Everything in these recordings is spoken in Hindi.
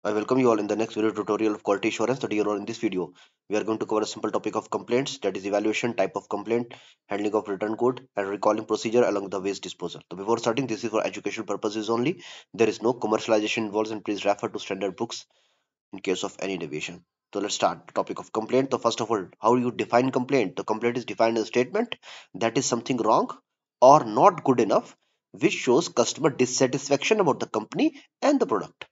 I welcome you all in the next video tutorial of quality assurance that you are on. In this video, we are going to cover a simple topic of complaints, that is evaluation, type of complaint, handling of return code, and recalling procedure along with the waste disposal. So before starting, this is for educational purposes only. There is no commercialization involved, and please refer to standard books in case of any deviation. So let's start the topic of complaint. So first of all, how you define complaint? The complaint is defined as a statement that is something wrong or not good enough, which shows customer dissatisfaction about the company and the product.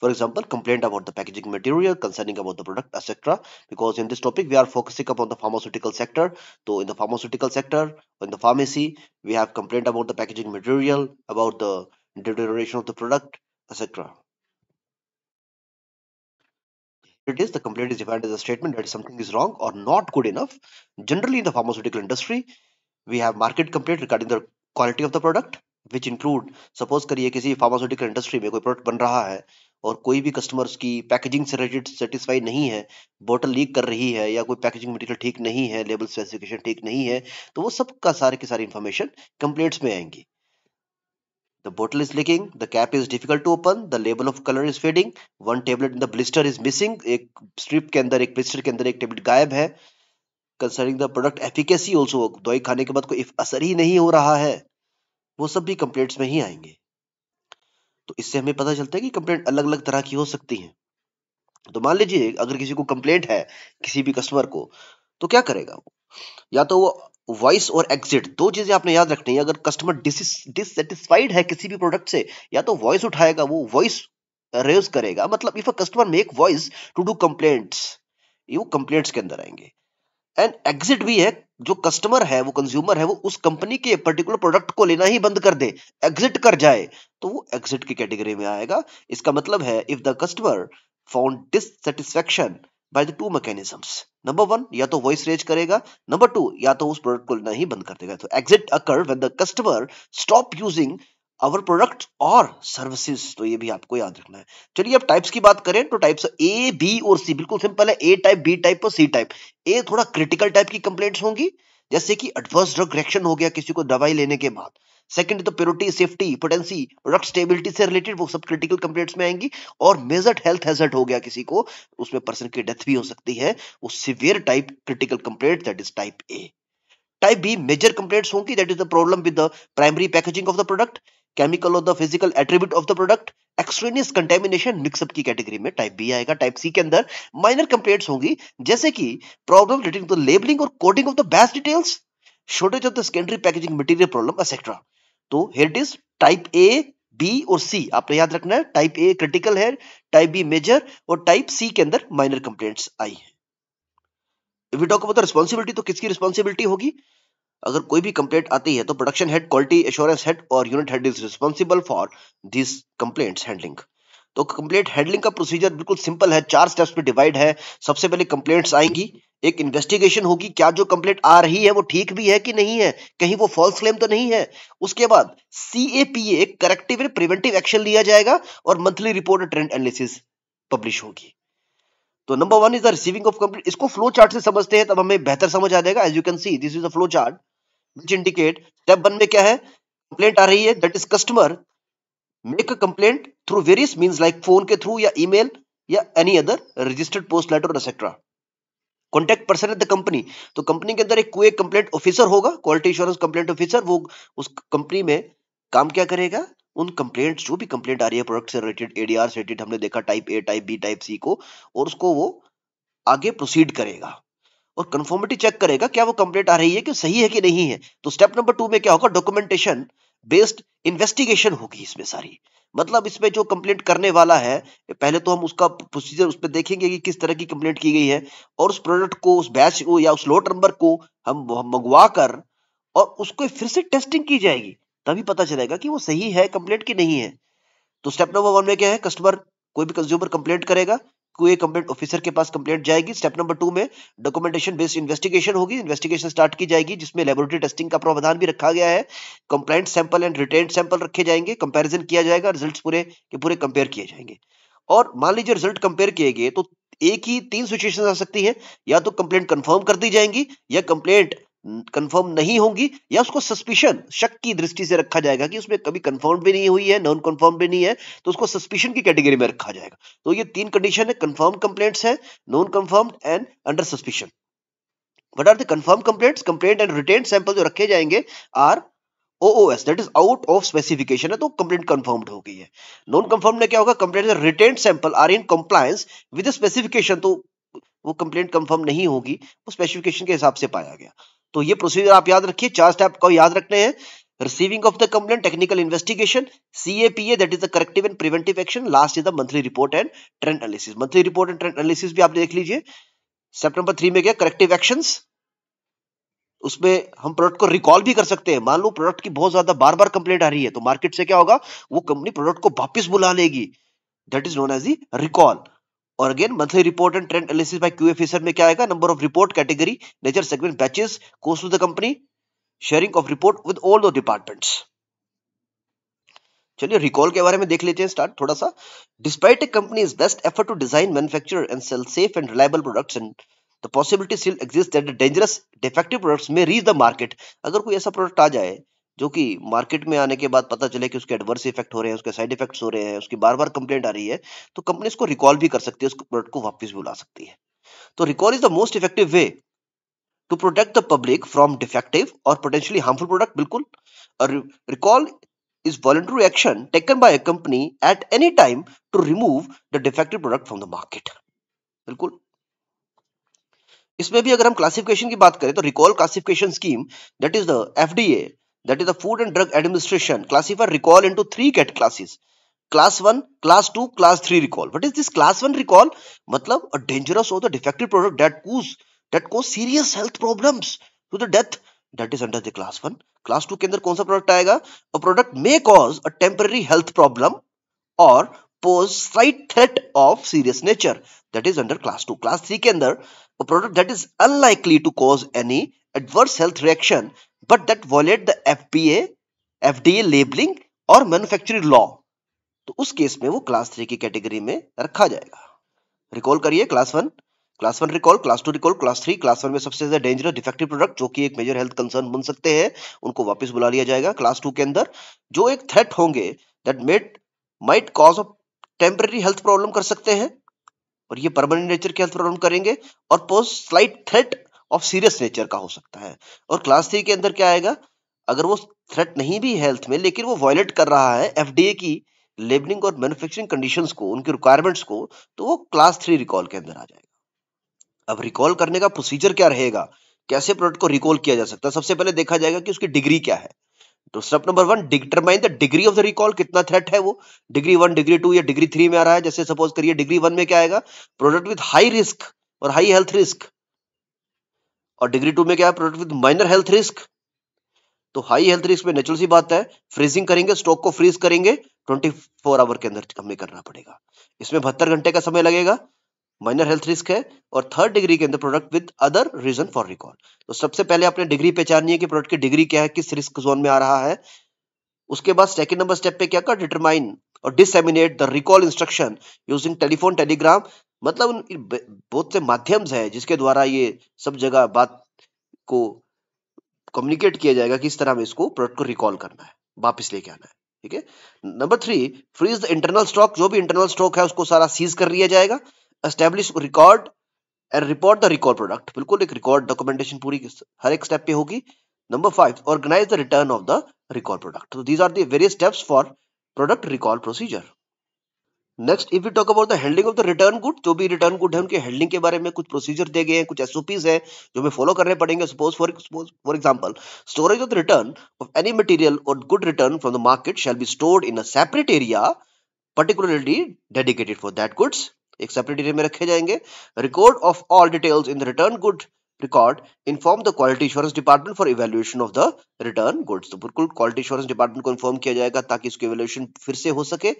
For example, complaint about the packaging material, concerning about the product, etc. Because in this topic we are focusing upon the pharmaceutical sector. So in the pharmaceutical sector, in the pharmacy, we have complaint about the packaging material, about the deterioration of the product, etc. It is, the complaint is defined as a statement that something is wrong or not good enough. Generally in the pharmaceutical industry, we have market complaint regarding the quality of the product, which include, suppose करिए किसी फार्मास्यूटिकल इंडस्ट्री में कोई प्रोडक्ट बन रहा है और कोई भी कस्टमर उसकी पैकेजिंग से रिलेटेड सेटिस्फाई नहीं है, बोतल लीक कर रही है या कोई पैकेजिंग मटेरियल ठीक नहीं है, लेबल स्पेसिफिकेशन ठीक नहीं है, तो वो सब का सारे की सारी इंफॉर्मेशन कंप्लेंट्स में आएंगी. The bottle is leaking, the cap is difficult to open, the label of color is fading, one tablet in the blister is missing, एक स्ट्रिप के अंदर, एक blister के अंदर एक टेबलेट गायब है. Concerning the product efficacy also, दवाई खाने के बाद कोई असर ही नहीं हो रहा है, वो सब भी कंप्लेंट्स में ही आएंगे. तो इससे हमें पता चलता है कि कंप्लेंट अलग अलग तरह की हो सकती है. तो मान लीजिए अगर किसी को कंप्लेंट है किसी भी कस्टमर को, तो क्या करेगा वो? या तो वो वॉइस और एग्जिट, दो चीजें आपने याद रखनी है. अगर कस्टमर डिससेटिस्फाइड है किसी भी प्रोडक्ट से, या तो वॉइस उठाएगा, वो वॉइस रेज करेगा. मतलब if a customer make voice to do complaints, ये वो कंप्लेंट्स के अंदर आएंगे. एंड एग्जिट भी है, जो कस्टमर है, वो कंज्यूमर है, वो उस कंपनी के पर्टिकुलर प्रोडक्ट को लेना ही बंद कर दे, एग्जिट कर जाए, तो वो एग्जिट की कैटेगरी में आएगा. इसका मतलब है if the customer found dissatisfaction by the two mechanisms, number one, या तो वॉइस रेज करेगा, नंबर टू, या तो उस प्रोडक्ट को लेना ही बंद कर देगा. तो exit occur when the customer stop using our product और सर्विसेज. तो ये भी आपको याद रखना है. चलिए अब टाइप्स की बात करें तो टाइप्स ए, बी और सी बिल्कुल सिंपल है. ए टाइप, बी टाइप और सी टाइप. ए थोड़ा क्रिटिकल टाइप की कंप्लेंट्स होंगी, जैसे कि एडवर्स ड्रग रिएक्शन हो गया किसी को दवाई लेने के बाद. सेकंड तो purity, safety, potency, product stability से रिलेटेड, वो सब क्रिटिकल कंप्लेंट्स में आएंगी. और मेजर हेल्थ हैजर्ड हो गया किसी को, उसमें पर्सन की डेथ भी हो सकती है, वो severe type critical complaint, that is type A. Type B major complaints होंगी, that is the problem with the primary packaging of the product, chemical और the physical attribute of the product, extraneous contamination, mix up की कैटेगरी में टाइप बी आएगा. टाइप सी के अंदर माइनर कंप्लेंट्स होंगी, जैसे कि प्रॉब्लम रिलेटिंग टू लेबलिंग और coding of the batch details, shortage of the secondary packaging material problem etcetera. तो here it is type A, B और सी आपने याद रखना है. टाइप ए क्रिटिकल है, टाइप बी मेजर, और टाइप सी के अंदर माइनर कंप्लेंट्स आई है. If we talk about the responsibility, तो किसकी रिस्पांसिबिलिटी होगी? अगर कोई भी कंप्लेंट आती है तो production head, quality assurance head और unit head is responsible for this complaints handling. तो कंप्लेंट हैंडलिंग का प्रोसीजर बिल्कुल सिंपल है, 4 स्टेप्स में डिवाइड है. सबसे पहले कंप्लेंट्स आएंगी, एक इन्वेस्टिगेशन होगी, क्या जो कंप्लेंट आ रही है वो ठीक भी है कि नहीं है, कहीं वो फॉल्स क्लेम तो नहीं है. उसके बाद CAPA, करेक्टिव प्रिवेंटिव एक्शन लिया जाएगा, और monthly report trend analysis publish होगी. तो number one is the receiving of complaint. इसको फ्लो चार्ट से समझते हैं तब हमें बेहतर समझ आ जाएगा. As you can see this is the flow chart which indicate step 1 में क्या है, कंप्लेंट आ रही है, that is customer make a complaint through various means like phone के थ्रू या email या any other registered post letter etc. Contact person है द कंपनी, तो कंपनी के अंदर एक कोई कंप्लेंट ऑफिसर होगा, क्वालिटी इंश्योरेंस कंप्लेंट ऑफिसर, वो उस कंपनी में काम क्या करेगा, उन कंप्लेंट, जो भी कंप्लेंट आ रही है प्रोडक्ट से रिलेटेड, ADR से रिलेटेड, हमने देखा type A, type B, type C को, और उसको वो आगे प्रोसीड करेगा और कंफर्मिटी चेक करेगा क्या वो कंप्लेंट आ रही है कि सही है कि नहीं है. तो स्टेप नंबर 2 में क्या होगा, डॉक्यूमेंटेशन बेस्ड इन्वेस्टिगेशन होगी इसमें सारी. मतलब इसमें जो कंप्लेंट करने वाला है, पहले तो हम उसका प्रोसीजर उस पर देखेंगे कि किस तरह की कंप्लेंट की गई है, और उस प्रोडक्ट को, उस बैच को या उस लॉट नंबर को हम मंगवा कर और उसको फिर से टेस्टिंग की जाएगी, तभी पता चलेगा कि वो सही है कंप्लेंट की नहीं है. तो स्टेप नंबर 1 में क्या है, कस्टमर, कोई भी कंज्यूमर कंप्लेंट करेगा, कोई कंप्लेंट ऑफिसर के पास कंप्लेंट जाएगी. स्टेप नंबर 2 में डॉक्यूमेंटेशन बेस्ड इन्वेस्टिगेशन होगी, इन्वेस्टिगेशन स्टार्ट की जाएगी, जिसमें लेबोरेटरी टेस्टिंग का प्रावधान भी रखा गया है. Complaint sample and retain sample रखे जाएंगे, कंपैरिजन किया जाएगा, रिजल्ट्स पूरे के पूरे कंपेयर किए जाएंगे. और मान लीजिए रिजल्ट कंपेयर किए गए तो एक ही 3 सिचुएशन आ सकती है, या तो कंप्लेंट कंफर्म कर दी जाएंगी, या कंप्लेंट कंफर्म नहीं होंगी या उसको सस्पिशन, शक की दृष्टि से रखा जाएगा कि उसमें कभी कंफर्म भी नहीं हुई है, नॉन कंफर्म भी नहीं है, तो उसको सस्पिशन की कैटेगरी में रखा जाएगा। तो ये तीन कंडीशन है, कंफर्म कंप्लेंट्स है, non confirm and under suspicion. What are the confirm complaints? Complaint and retain sample जो रखे जाएंगे are OOS, that is out of specification है, तो कंप्लेंट कंफर्म्ड हो गई है। नॉन कंफर्म में क्या होगा? Complaint retain sample are in compliance with specification, तो वो कंप्लेंट कंफर्म नहीं होगी, वो स्पेसिफिकेशन के हिसाब से पाया गया। तो ये प्रोसीजर आप याद रखिए, 4 स्टेप को याद रखने हैं। Receiving of the complaint, technical investigation, CAPA that is the corrective and preventive action, last is the monthly report and trend analysis. Monthly report and trend analysis भी आप देख लीजिए। स्टेप नंबर 3 में क्या? करेक्टिव एक्शंस, उसमें हम प्रोडक्ट को रिकॉल भी कर सकते हैं। मान लो प्रोडक्ट की बहुत ज्यादा बार बार कंप्लेंट आ रही है, तो मार्केट से क्या होगा? वो कंपनी प्रोडक्ट को वापस बुला लेगी, that is known as the recall. और again monthly report and trend analysis by Q officer में क्या आएगा? Number of report, category, nature, segment, batches, cost to the company, sharing of report with all the departments. चलिए रिकॉल के बारे में देख लेते हैं स्टार्ट थोड़ा सा। Despite a company's best effort to design, manufacture and sell safe and reliable products, and the possibility still exist that the dangerous defective products में रीच द मार्केट। अगर कोई ऐसा प्रोडक्ट आ जाए जो कि मार्केट में आने के बाद पता चले कि उसके एडवर्स इफेक्ट हो रहे हैं, उसके साइड इफेक्ट्स हो रहे हैं, उसकी बार बार कंप्लेंट आ रही है, तो कंपनी इसको रिकॉल भी कर सकती है, उस प्रोडक्ट को वापस बुला सकती है। तो recall is the most effective way to protect the public from defective और पोटेंशियली हार्मफुल प्रोडक्ट। बिल्कुल। और recall is voluntary action taken by a company at any time to remove the defective product from the market। बिल्कुल। इसमें भी अगर हम क्लासिफिकेशन की बात करें तो recall classification scheme, that is the FDA, that is the food and drug administration, classify recall into 3 कैट classes, class 1, class 2, class 3 recall. What is this class 1 recall? मतलब अ डेंजरस और the defective product that cause serious health problems to the death, that is under the class 1। Class 2 के अंदर कौन सा प्रोडक्ट आएगा? A product may cause a temporary health problem और pose slight threat of serious nature, that is under class 2। class 3 के अंदर a product that is unlikely to cause any adverse health reaction but that violate the FDA labeling और manufacturing law, तो उस केस में वो क्लास 3 की कैटेगरी में रखा जाएगा। रिकॉल करिए class 1 recall, class 2 recall, class 3। Class 1 में सबसे ज्यादा डेंजरस डिफेक्टिव प्रोडक्ट जो कि एक मेजर हेल्थ कंसर्न बन सकते हैं, उनको वापस बुला लिया जाएगा। क्लास 2 के अंदर जो एक थ्रेट होंगे that might cause a temporary health problem कर सकते हैं, और ये परमानेंट नेचर की हेल्थ प्रॉब्लम करेंगे, और pose slight threat of serious nature का हो सकता है। और क्लास 3 के अंदर क्या आएगा? अगर वो थ्रेट नहीं भी हेल्थ में, लेकिन वो वायलेट कर रहा है FDA की लेबलिंग और मैन्युफैक्चरिंग कंडीशंस को, उनके रिक्वायरमेंट्स को, तो वो क्लास 3 रिकॉल के अंदर आ जाएगा। अब रिकॉल करने का प्रोसीजर क्या रहेगा? कैसे प्रोडक्ट को रिकॉल किया जा सकता है? सबसे पहले देखा जाएगा कि उसकी डिग्री क्या है। तो step number 1, determine the degree of the recall, कितना थ्रेट है वो, डिग्री 1, डिग्री 2 या डिग्री 3 में आ रहा है। जैसे सपोज करिए डिग्री 1 में क्या आएगा? प्रोडक्ट विद हाई रिस्क और हाई हेल्थ रिस्क, और डिग्री 2 में क्या है? Product with minor health risk. तो हाई हेल्थ रिस्क में नेचुरल सी बात है, फ्रीजिंग करेंगे, स्टॉक को फ्रीज करेंगे, 24 आवर के अंदर हमें करना पड़ेगा। इसमें 72 घंटे का समय लगेगा, माइनर हेल्थ रिस्क है। और थर्ड डिग्री के अंदर product with other reason for recall. तो सबसे पहले आपने डिग्री पहचाननी है कि प्रोडक्ट की डिग्री क्या है, किस रिस्क जोन में आ रहा है। उसके बाद सेकंड नंबर स्टेप पे क्या कर? डिटरमाइन और disseminate the recall instruction using telephone, telegram, मतलब बहुत से माध्यम है जिसके द्वारा ये सब जगह बात को कम्युनिकेट किया जाएगा कि इस तरह में इसको प्रोडक्ट को रिकॉल करना है, वापस लेके आना है। ठीक है। Number 3, freeze the internal stock, जो भी इंटरनल स्टॉक है उसको सारा सीज कर लिया जाएगा। Establish record and report the recall product, बिल्कुल एक रिकॉर्ड डॉक्यूमेंटेशन पूरी हर एक स्टेप पे होगी। Number 5, organise the return of the recall product. तो these are the various steps for product recall procedure. Next if we talk about the handling of the return good, जो भी रिटर्न गुड है उनके हैंडलिंग के बारे में कुछ प्रोसीजर दिए गए हैं, कुछ SOPs है जो हमें फॉलो करने पड़ेंगे। Suppose for example, storage of the return of any material और good return from the market shall be stored in a separate area particularly dedicated for that goods, एक सेपरेट एरिया में रखे जाएंगे। Record of all details in the return good record, inform the quality assurance department for evaluation of the return goods. तो बिल्कुल क्वालिटी एश्योरेंस डिपार्टमेंट को इन्फॉर्म किया जाएगा ताकि इसकी इवैल्यूएशन फिर से हो सके।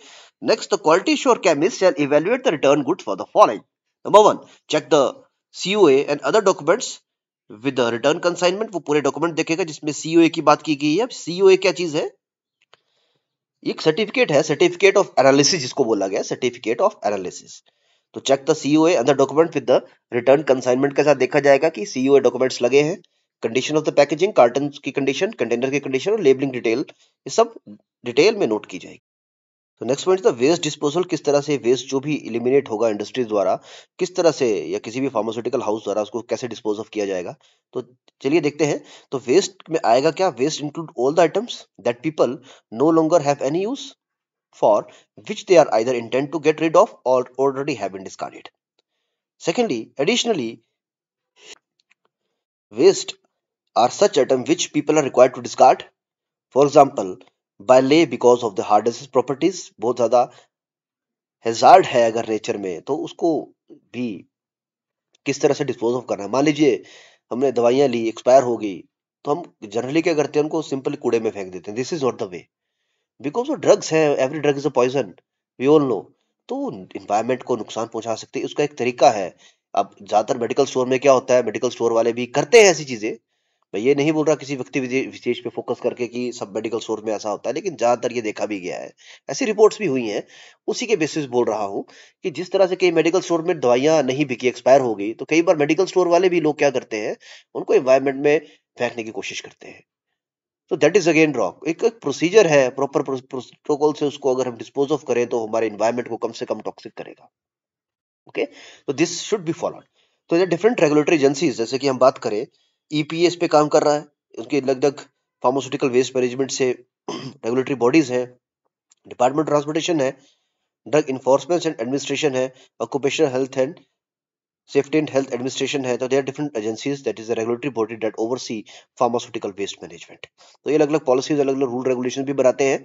Next, the quality assure chemist shall evaluate the return goods for the following. Number 1, check the COA and other documents with the return consignment. वो पूरे डॉक्यूमेंट देखेगा जिसमें COA की बात की गई है। COA क्या चीज है? एक सर्टिफिकेट है, सर्टिफिकेट ऑफ एनालिसिस जिसको बोला गया, सर्टिफिकेट ऑफ एनालिसिस। तो check the COA and the document with the return consignment के साथ देखा जाएगा कि COA डॉक्यूमेंट्स लगे हैं, condition of the packaging, carton की कंडीशन, कंटेनर की कंडीशन और लेबलिंग डिटेल, ये सब डिटेल में नोट की जाएगी। तो next point the waste disposal, किस तरह से वेस्ट जो भी इलिमिनेट होगा इंडस्ट्रीज द्वारा, किस तरह से या किसी भी फार्मास्यूटिकल हाउस द्वारा उसको कैसे डिस्पोज ऑफ किया जाएगा। तो चलिए देखते हैं। तो वेस्ट में आएगा क्या, waste include all the items that people no longer have any use for which they are either intend to get rid of और already have been discarded. Secondly, additionally, waste are such items which people are required to discard. For example, by lay because of the hardest properties, बहुत ज्यादा हैजार्ड है अगर नेचर में, तो उसको भी किस तरह से डिस्पोज ऑफ करना है। मान लीजिए हमने दवाइयां ली, एक्सपायर हो गई, तो हम जनरली क्या करते हैं, उनको सिंपली कूड़े में फेंक देते हैं। This is not the way, because वो ड्रग्स है, every drug is a poison, we all know. तो इन्वायरमेंट को नुकसान पहुंचा सकते हैं, उसका एक तरीका है। अब ज्यादातर मेडिकल स्टोर में क्या होता है, मेडिकल स्टोर वाले भी करते हैं ऐसी चीजें। मैं ये नहीं बोल रहा किसी व्यक्ति विशेष पे फोकस करके कि सब मेडिकल स्टोर में ऐसा होता है, लेकिन ज्यादातर ये देखा भी गया है, ऐसी रिपोर्ट्स भी हुई हैं। उसी के बेसिस बोल रहा हूँ कि जिस तरह से कई मेडिकल स्टोर में दवाइयां नहीं बिकी, एक्सपायर हो गई, तो कई बार मेडिकल स्टोर वाले भी लोग क्या करते हैं, उनको एनवायरमेंट में फेंकने की कोशिश करते हैं। तो दैट इज अगेन रॉन्ग। एक प्रोसीजर है, प्रॉपर प्रोटोकॉल से उसको अगर हम डिस्पोज ऑफ करें तो हमारे एनवायरमेंट को कम से कम टॉक्सिक करेगा। ओके, तो दिस शुड बी फॉलोड। तो ये डिफरेंट रेगुलेटरी एजेंसीज, जैसे कि हम बात करें, ईपीएस पे काम कर रहा है, उसके लगभग फार्मास्यूटिकल वेस्ट मैनेजमेंट से रेगुलेटरी बॉडीज है, डिपार्टमेंट ट्रांसपोर्टेशन है, ड्रग इन्फोर्समेंट एंड एडमिनिस्ट्रेशन है, occupational health and safety and health administration है। तो there different agencies, that is the regulatory body that oversee pharmaceutical waste management. तो ये अलग अलग पॉलिसीज, अलग अलग रूल रेगुलेशन भी बनाते हैं।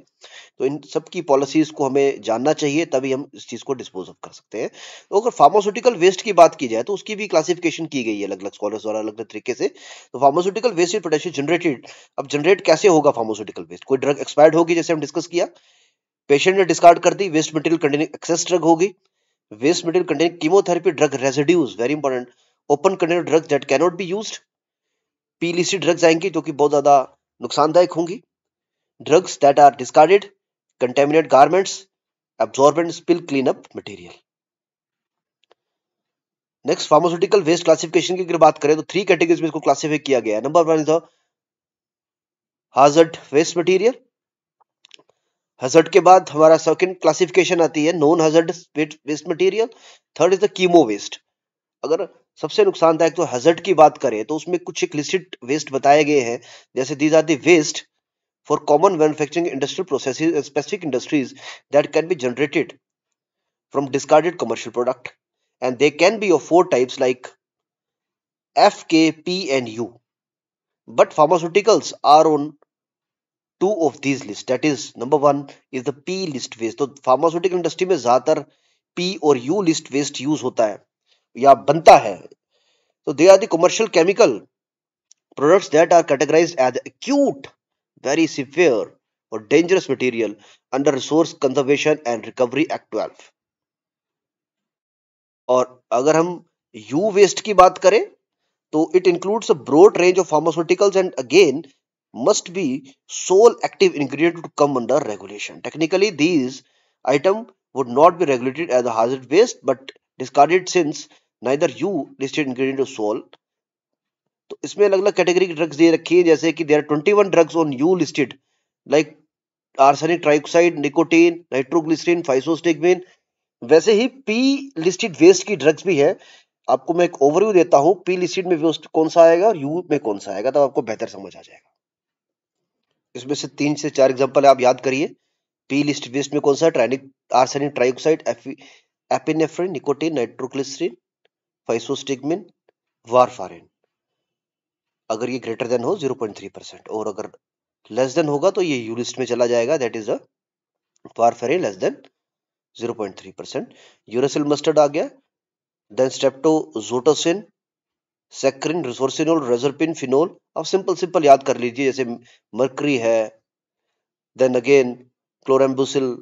तो इन सब की पॉलिसीज को हमें जानना चाहिए, तभी हम इस चीज को डिस्पोज ऑफ कर सकते हैं। तो अगर फार्मास्यूटिकल वेस्ट की बात की जाए तो उसकी भी क्लासिफिकेशन की गई है अलग अलग स्कॉलर्स द्वारा, अलग अलग तरीके से। तो pharmaceutical waste is potential generated. अब जनरेट कैसे होगा फार्मास्यूटिकल वेस्ट, कोई ड्रग एक्सपायर्ड होगी जैसे हम डिस्कस किया, पेशेंट ने डिस्कार्ड कर दी, waste material containing excess drug होगी, waste material containing chemotherapy drug residues, very important, open container drugs that can not be used, P listed drugs आएंगी जो कि बहुत ज्यादा नुकसानदायक होंगी, drugs that are discarded, contaminate garments, absorbent spill cleanup material। Next, pharmaceutical waste classification की अगर बात करें तो 3 कैटेगरीज में इसको क्लासिफाई किया गया है। Number 1 is the hazard waste material. Hazard के बाद हमारा सेकंड क्लासिफिकेशन आती है non hazard waste material. Third is the chemo waste. अगर सबसे नुकसानदायक तो हजर्ड की बात करें तो उसमें कुछ एक लिस्टेड वेस्ट बताए गए हैं, जैसे these are the waste for common manufacturing industrial processes, specific industries that can be generated from discarded commercial product, and they can be of 4 types like F, K, P and U, but pharmaceuticals are on 2 of these lists, that is number 1 is the P list waste। तो pharmaceutical industry में ज्यादातर P और U list waste यूज होता है या बनता है। तो they are the commercial chemical products that are categorized as acute, very severe or dangerous material under Resource Conservation and Recovery Act 12। और अगर हम यू वेस्ट की बात करें तो it includes a broad range of pharmaceuticals and again must be sole active ingredient to come under regulation। Technically, these item would not be regulated as a hazard waste but discarded since neither U listed ingredient is sole। तो इसमें अलग अलग कैटेगरी की ड्रग्स दे रखी है, जैसे कि there 21 drugs on U listed like arsenic trioxide, nicotine, nitroglycerin, physostigmine. वैसे ही पी लिस्टेड वेस्ट की ड्रग्स भी है। आपको मैं एक ओवरव्यू देता हूं, पी लिस्टेड में वेस्ट कौन सा आएगा और यू में कौन सा आएगा, तब आपको बेहतर समझ आ जाएगा। इसमें से 3 से 4 एग्जांपल आप याद करिए। पी लिस्टेड वेस्ट में कौन सा, ट्राइनिक arsenic trioxide, epinephrine, nicotine, nitroglycerin, physostigmine, warfarin. अगर ये ग्रेटर देन हो 0.3% और अगर लेस देन होगा तो ये यू लिस्ट में चला जाएगा, that is a warfarin less than 0.3%। Uracil mustard आ गया, then streptozotocin, saccharin, resorcinol, reserpine, phenol. अब सिंपल सिंपल याद कर लीजिए, जैसे मर्करी है, then again chlorambucil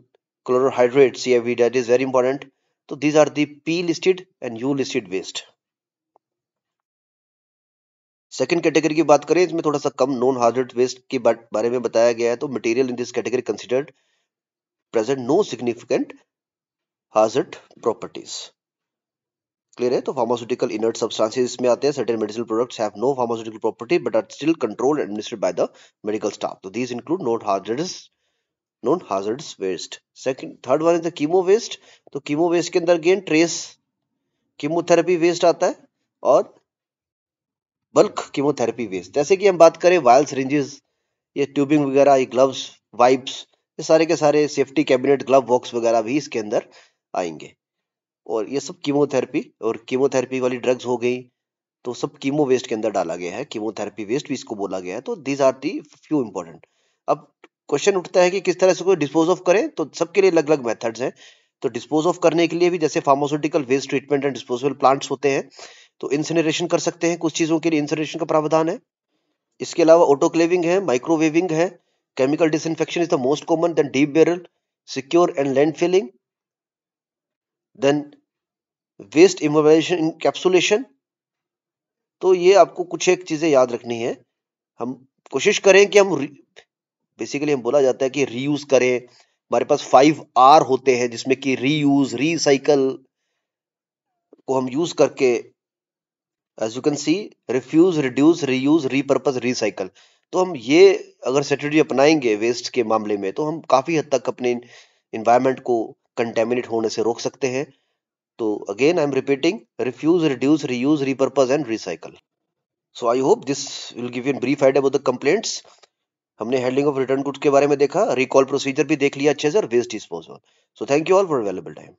chlorohydrate CFV, that is very important. तो these are the P listed and U listed waste. Second category की बात करें, इसमें थोड़ा सा कम नॉन हार्जेड वेस्ट के बारे में बताया गया है। तो material in this category considered present no significant हार्जेड प्रॉपर्टीज। क्लियर है? तो फार्मास्यूटिकल इनर्ट सब्सटेंसेस इसमें आते हैं. Certain medicinal products have no pharmaceutical property but are still controlled and administered by the medical staff. तो these include non hazardous waste. Second third one is the chemo waste. तो कीमो वेस्ट के अंदर अगेन ट्रेस कीमोथेरेपी वेस्ट आता है और बल्क कीमोथेरेपी वेस्ट. जैसे कि हम बात करें वायल्स, रिंजेस, ये ट्यूबिंग वगैरह, ये ग्लव्स, वाइप्स, ये सारे के सारे सेफ्टी कैबिनेट, ग्लव बॉक्स वगैरह भी इसके अंदर आएंगे. और ये सब कीमोथेरेपी और कीमोथेरेपी वाली ड्रग्स हो गई, तो सब कीमो वेस्ट के अंदर डाला गया है. कीमोथेरेपी वेस्ट भी इसको बोला गया है. तो these are the few important. अब क्वेश्चन उठता है कि किस तरह से इसको डिस्पोज ऑफ करें. तो सबके लिए अलग अलग मेथड्स हैं. तो डिस्पोज ऑफ करने के लिए भी जैसे pharmaceutical waste treatment and disposable plants होते हैं, तो इंसिनरेशन कर सकते हैं. कुछ चीजों के लिए इंसिनरेशन का प्रावधान है. इसके अलावा ऑटोक्लेविंग है, माइक्रोवेविंग है, chemical disinfection is the most common, then deep barrel, secure and landfilling, then waste immobilisation, encapsulation. तो ये आपको कुछ एक चीजें याद रखनी है. हम कोशिश करें कि हम बेसिकली हम बोला जाता है कि रीयूज करें. हमारे पास 5R होते हैं जिसमें कि रीयूज, रीसाइकल को हम यूज करके, as you can see, refuse, reduce, reuse, repurpose, recycle. तो हम ये अगर स्ट्रेटेजी अपनाएंगे वेस्ट के मामले में, तो हम काफी हद तक अपने इन्वायरमेंट को कंटेमिनेट होने से रोक सकते हैं. तो again I am repeating, refuse, reduce, reuse, repurpose and recycle. So I hope this will give you an brief idea about the complaints. हमने हैंडलिंग ऑफ रिटर्न गुड्स के बारे में देखा, रिकॉल प्रोसीजर भी देख लिया अच्छे से, और waste disposal. So thank you all for available time.